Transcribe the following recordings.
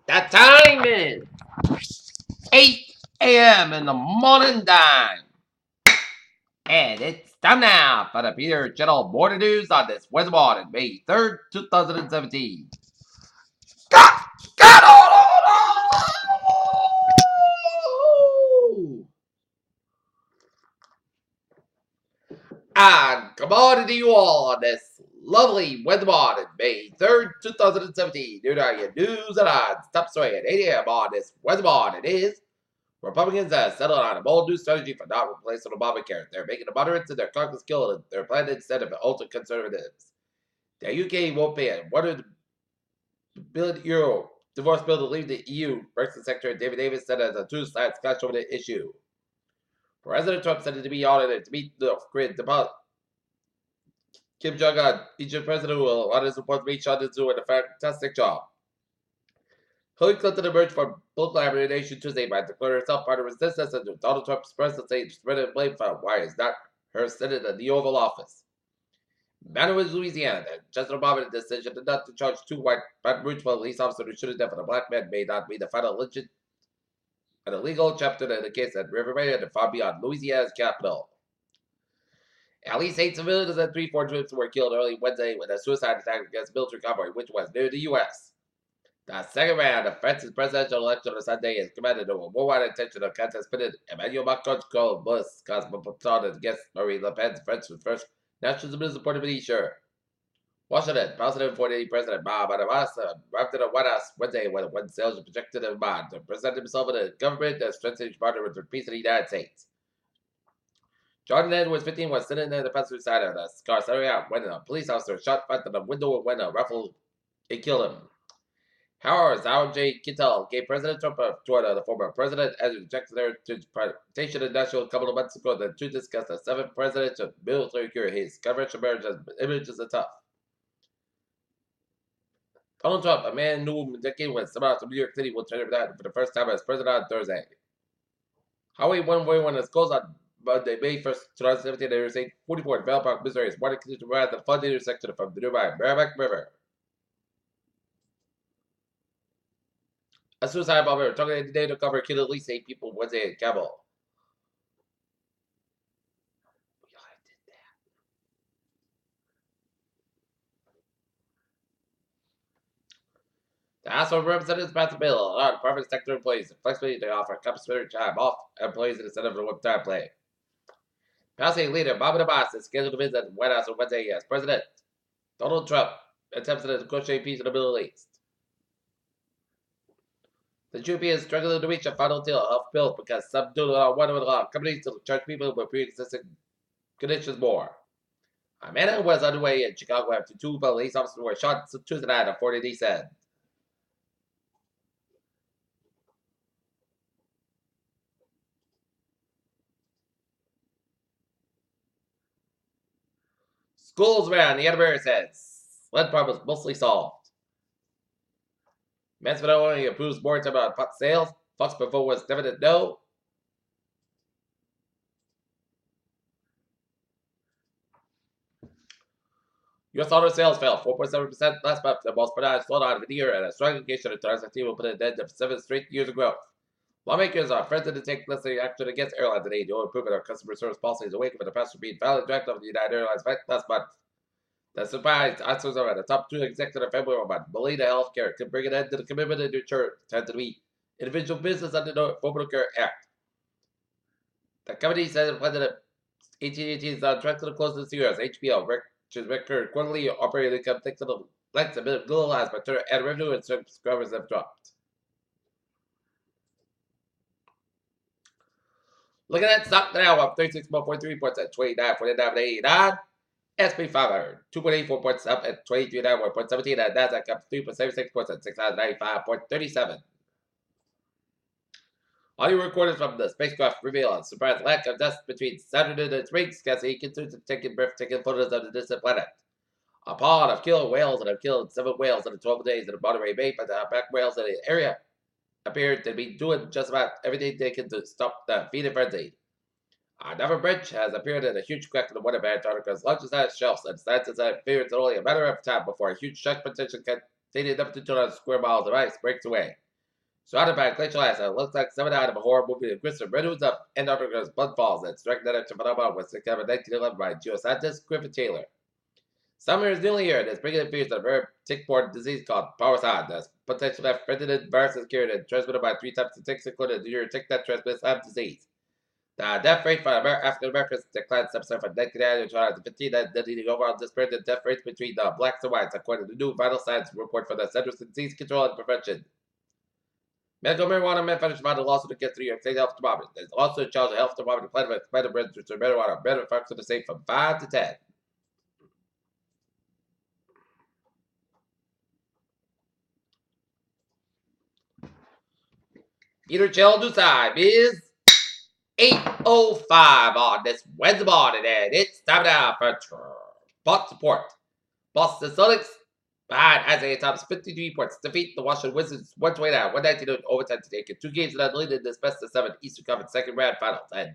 That time is 8 a.m. in the morning time. And it's time now for the Peter General Border News on this Wednesday morning, May 3rd, 2017. Got on! And good morning to you all on this lovely Wednesday morning, May 3rd, 2017. Here are your news and odds. Top story at 8 a.m. on this Wednesday morning is Republicans have settled on a bold new strategy for not replacing Obamacare. They're making the moderates in their caucus kill and they're planning instead of ultra conservatives. The UK won't pay a €100 billion divorce bill to leave the EU. Brexit Secretary David Davis said as a two sides clash over the issue. President Trump said it to be honored to meet the grid deposit. Kim Jong-un, Egypt president, will honor his support for each other doing a fantastic job. Hillary Clinton emerged from political elimination Tuesday by declaring herself part of resistance under Donald Trump's presidency, spreading blame for why it's not her Senate in the Oval Office. Baton Rouge, Louisiana, President Obama's decision not to charge two white Baton Rouge police officers who should have death of a black man may not be the final legit and illegal chapter in the case at River Bay and far beyond Louisiana's capital. At least 8 civilians and 3 foreign troops were killed early Wednesday with a suicide attack against a military convoy, which was near the U.S. The second round of France's presidential election on Sunday is commanded over worldwide attention on contest pitted Emmanuel Macron's co-boss Cosmopolitan against Marine Le Pen's French first nationalism supported Venetian. Washington, President 48 President Bob Adams arrived at the White House Wednesday when sales projected in mind to present himself in a government that strengthens his partner with the peace of the United States. Jordan Edwards, 15, was sitting in the passenger side of the car starting out when a police officer shot front of the window when a rifle and killed him. However, Howard J. Kittel gave President Trump a tour to the former president as he rejected their presentation in Nashville a couple of months ago to discuss the seventh presidential military cure. His coverage of images are tough. Donald Trump, a man who a decade when somehow from New York City will turn for the first time as president on Thursday. Highway 141 is closed on Monday, May 1st, 2017, Interstate 44 in Vale Park, Missouri is water continues to rise at the flood intersection from the nearby Merrimack River. A suicide bomber targeted today to cover killed at least 8 people Wednesday in Kabul. The House of Representatives passed a bill allowing private sector employees the flexibility to offer compensatory time off employees instead of a one-time play. Palestinian leader Mahmoud Abbas is scheduled to visit the White House on Wednesday as President Donald Trump attempts to negotiate peace in the Middle East. The GOP is struggling to reach a final deal of bill because some do not want to allow companies to charge people with pre-existing conditions more. A man was underway in Chicago after 2 police officers were shot Tuesday night at 40 said. Schools around the Edinburgh says lead problem is mostly solved. Mansfield only approves moratorium on pot sales. Fox before was definite no. U.S. auto sales fell 4.7% last month, the most pronounced slowdown of the year, and a strong indication of 2016 will put an end to 7 straight years of growth. Lawmakers are threatening to take necessary action against airlines today to improve our customer service policies away from the passenger being valid directive of the United Airlines fight last month. The surprise answers are at the top 2 executive February month. Molina Healthcare can bring an end to the commitment to insurance tend to be individual business under the Affordable Care Act. The company says it plans that AT&T is on track to close this year as HBO record quarterly operating income thanks to the length of middle last but ad revenue and subscribers have dropped. Looking at stock now up 36.43 points at 29.49.89. SP 500 2.84 points up at 23.91.17 and Nasdaq up 3.76 points at 695.37. Audio recordings from the spacecraft reveal a surprise lack of dust between Saturn and its rings as he continues to take breathtaking photos of the distant planet. A pod of killer whales that have killed 7 whales in 12 days in the Monterey Bay, but the back whales in the area appeared to be doing just about everything they can to stop the feeding frenzy. Another bridge has appeared in a huge crack in the water of Antarctica's largest ice shelves, and scientists have feared it's only a matter of time before a huge shock potential containing up to 200 square miles of ice breaks away. Surrounded by a glacial ice, it looks like something out of a horror movie. The crystal renews up Antarctica's blood falls. It's direct letter to phenomenon was discovered in 1911 by geoscientist Griffith Taylor. Summer is nearly here, and it's bringing in fears of a very tick-borne disease called parasite. The potentially prevented virus is cured and transmitted by 3 types of ticks, including the tick that transmits Lyme disease. The death rate for African Americans declined 7% from 1990 to 2015, and the overall disparity in death rates between the blacks and whites, according to the new vital signs report for the Centers for Disease Control and Prevention. Medical marijuana manufacturers filed a lawsuit against the New York State Health Department. There's also a charge the Health Department to plan to expand the register of marijuana. Manufacturers are safe from 5 to 10. Peter Chill to time is 8:05 on this Wednesday morning, and it's time now for spot support. Boston Celtics behind Isaiah Thomas 53 points defeat the Washington Wizards 129, 119 in overtime to take 2 games and lead in this best of 7 Eastern Conference second round finals. And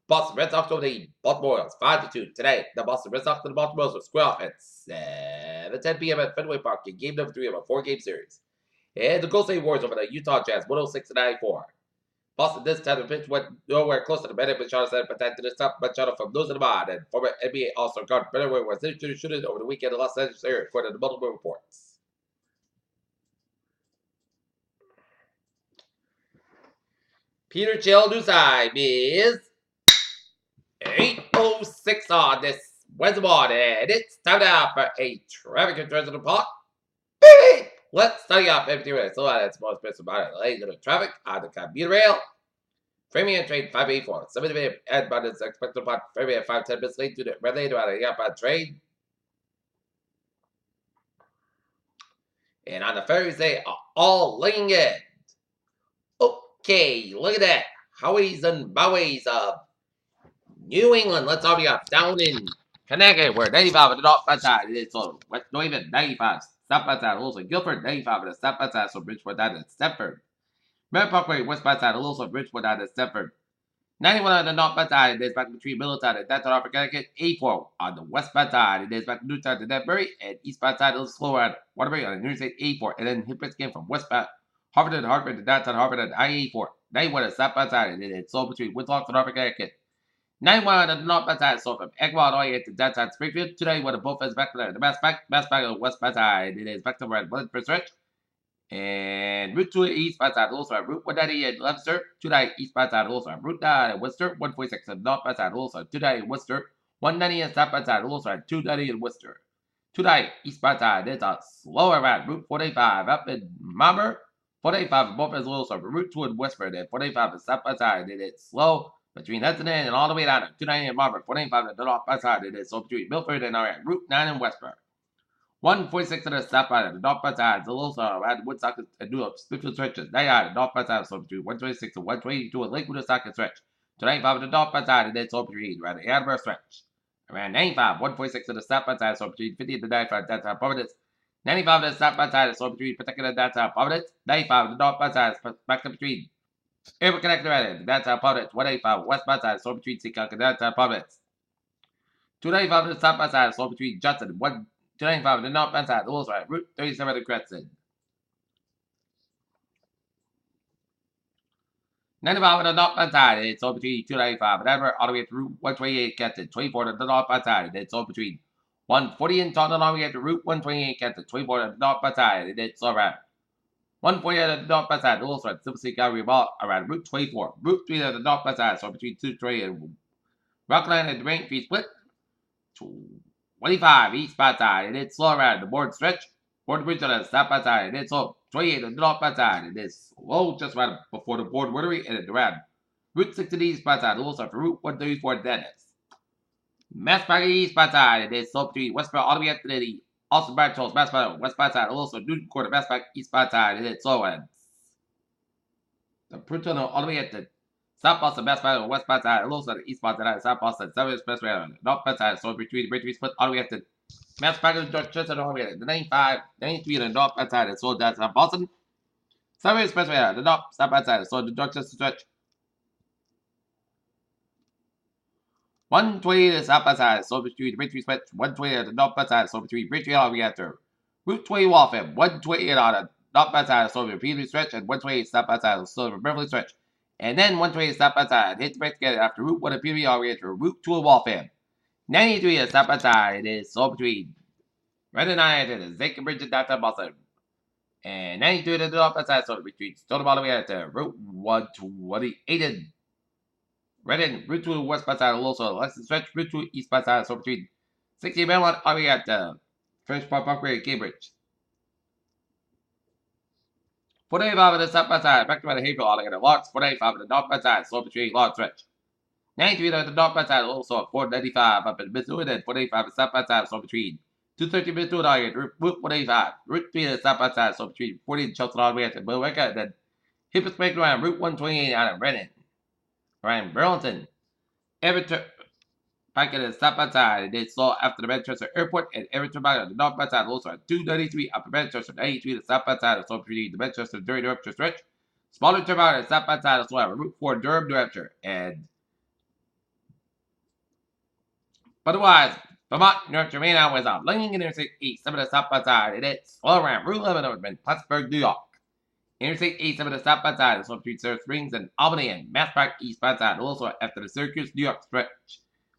Boston Red Sox over the Baltimore Orioles 5-2 today. The Boston Red Sox and the Baltimore Orioles will square off at 7:10 p.m. at Fenway Park in game number 3 of a 4-game series. And the Golden State Warriors over the Utah Jazz 106-94. Boston this time the pitch went nowhere close to the minute, but Machado said protected his top Machado from losing the mind, and former NBA All-Star guard Fenway was injured shooting over the weekend in Los Angeles area, according to multiple reports. Peter Chill News Time is 8:06 on this Wednesday morning, and it's time now for a traffic control report. Baby! Let's study off 50 minutes. So that's most special about the lanes of the traffic on the commuter rail. Framing and train 584. 7 minute and buttons expected upon framing at 5-10 minutes late to the red lane on a outbound train. And on the ferries, they are all laying in. Okay, look at that. Howies and bowies of New England. Let's all be up down in Connecticut, where 95 at the north side. It's on West New England, 95. Stop outside, also Guilford, 95 at the stop outside, so Bridgeport down to Stepford. Merritt Parkway, west side, also Bridgeport down to Stepford. 91 on the north side, it is back between Middletown and Downtown Connecticut. 84 on the west side, it is back to Newtown to Denbury, and east side, a little slower at Waterbury on the Interstate 84, and then Hippies came from westbound Harvard and Harvard to downtown Harvard and I-84. 91 on the south side, and it's sold between Whitlock and Harvard, Connecticut. 91 on the north side, so from Egmont all the way to downtown Springfield. Today, when the both is back there, the mass back on the west side, it is back to where the first stretch. And Route 2 east side, also at Route 190 in Leicester. Today, east side, also at Route 9 in Worcester. 146 on the north side, also today in Worcester. 190 on south side, also at 290 in Worcester. Today, east side, it's a slower route. Route 45 up in Marlborough. 45 both is also Route 2 in Westford, and 45 is south side, and it's slow between Hudson and all the way down to 290 in Marlborough. 45 on the north side, it is so between Milford and Route 9 in Westford. 146 on the south side, the north side, the little around Woodstock and New York Springfield stretches. They are the north side, so between 126 and 122 in Lakewood and Stockton stretch. 295 on the north side, and then so between around the Attleboro stretch. Around 95, 146 on the south side, so between 50 and 95 downtown Providence. 95 on the south side, so between particular downtown Providence. 95 on the north side, back to between Airport Connector and downtown Providence. 185 west side, so between Seacock and downtown Providence. 295 on the south side, so between Johnson and 295 on the north side, also at Route 37 in Crescent. 95 on the north side, it's all between 295 and Edinburgh, all the way to Route 128 Canton. 24 on the north side, it's all between 140 and Taunton, all the way to Route 128 Canton. 24 on the north side, and it's around 140 on the north side, also at Silver City Gallery Mall, around Route 24. Route 3 on the north side, so between 220 and Rockland and Rain Free Split. 25 east side, and it's slow around the board stretch. Board bridge on the south side, and it's slow. 28 on the north side, and it's slow just right before the board rotary, and it's around Route 60 east side, also for Route 134 Dennis. Massburg east side, and it's slow between Westboro all the way up to the Austin Bar Tolls, Massburg west side, also Newton Court, Massburg east side, and it's slow and the Princeton all the way at the South Boston, Massburg west side, and also the east side, South Boston, Southern Expressway on the north side, so between the Bridge split all the way at the Massburg and Georgetown all the way at the 95, 93 on the north side, and so down South Boston. Southern Expressway on the north south side, so the Georgetown stretch. 120 on the south side, so between the Bridge split. 120 on the north side, so between Bridge all the way after Route 20 Waltham. 120 on the north by side, slow repeatedly stretch, and 128 stop by side, slow repeatedly stretch. And then 128 stop by side, hit the break together after root 1 repeatedly all the way to root 2 of wall fam. 93 is stop by side, it is slow between Red and I to the Zake Bridge at that bottom. And 92 to the north by side, slow retreat, still all the way to root 128. Red and root 2 west by side, also less than stretch, root 2 east by side, slow between 60 Belmont all the way at the first part upgrade Cambridge. 485 of the south by side, back to the Haverhill, all together locks, 485 of the north by side, slow between long stretch. 93 of the north by side, also 495 up in Missouri, then 485 of the south by side, slow between 230 Missouri, all together, route 185, route 3 of the south by side, slow between 40 and Chelsea all the way to Billerica, then Hippos Break around route 128 out of Reading. Around Burlington. Everton back at the south by side, and then slow after the Manchester Airport, and Everton back at the north by side, also at 293 up in Manchester, 93 to the south by side, slow between the Manchester during the Hampshire stretch. Smaller turn out at the south by side, as well, route 4 Durham, New Hampshire, and otherwise, Vermont, New Hampshire, main highways off Lincoln Interstate 8, some of the south by side, and it's all around Route 11 over in Plattsburgh, New York. Interstate 8, some of the south by side, so between Surf Springs and Albany and Massbrook east by side, also after the Syracuse, New York stretch.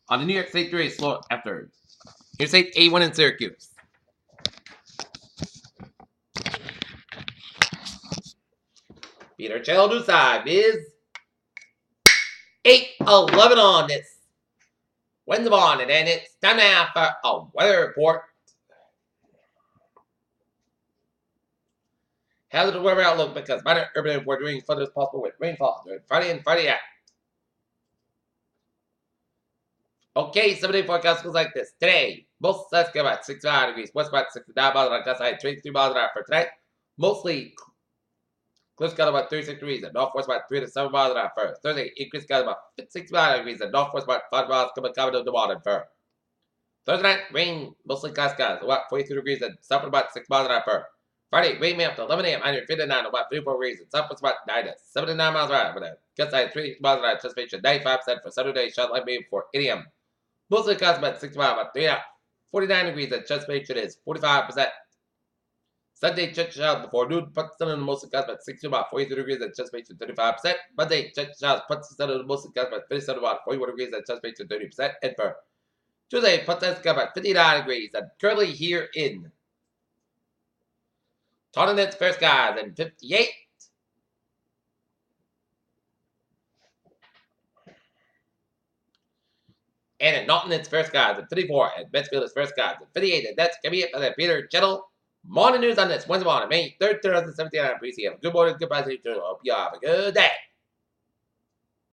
On the New York State 3, slow after Interstate A1 in Syracuse. Peter Channel News Side is 8:11 on this Wednesday morning, and it's time now for a weather report. How's the weather outlook? Because minor urban airport doing flood as possible with rainfall during Friday and Friday night. Okay, 7-day forecast goes like this. Today, most sides get about 65 degrees, west about 69 miles an hour, gust high 23 miles an hour for tonight. Mostly cliffs got about 36 degrees, and northwest about 3 to 7 miles an hour for Thursday. Increase got about 65 degrees, and northwest about 5 miles coming to the morning for Thursday night. Rain, mostly clouds skies, about 42 degrees, and south about 6 miles an hour for Friday. Rain may up to 11 a.m. 159, about 34 degrees, and southwest about 9 to 79 miles an hour with a gust high 3 miles an hour. Anticipation 95% for Saturday. Shot light maybe for 8 a.m. Mostly clouds about 65, about 49 degrees, and anticipation is 45%. Sunday, church showers before noon, put sun on the mostly clouds about 60, about 42 degrees, and anticipation 35%. Monday, church showers, put sun on the mostly clouds about 57, about 41 degrees, and anticipation 30%. And for Tuesday, put sun about 59 degrees, and currently here in Taunton, it's fair skies, and 58. And at Naughton, it's fair skies at 54. At Mansfield, it's fair skies at 58. And that's going to be it for the Peter Channel Morning News on this Wednesday morning, May 3rd, 2017. I appreciate it. Good morning, goodbye, I hope you have a good day.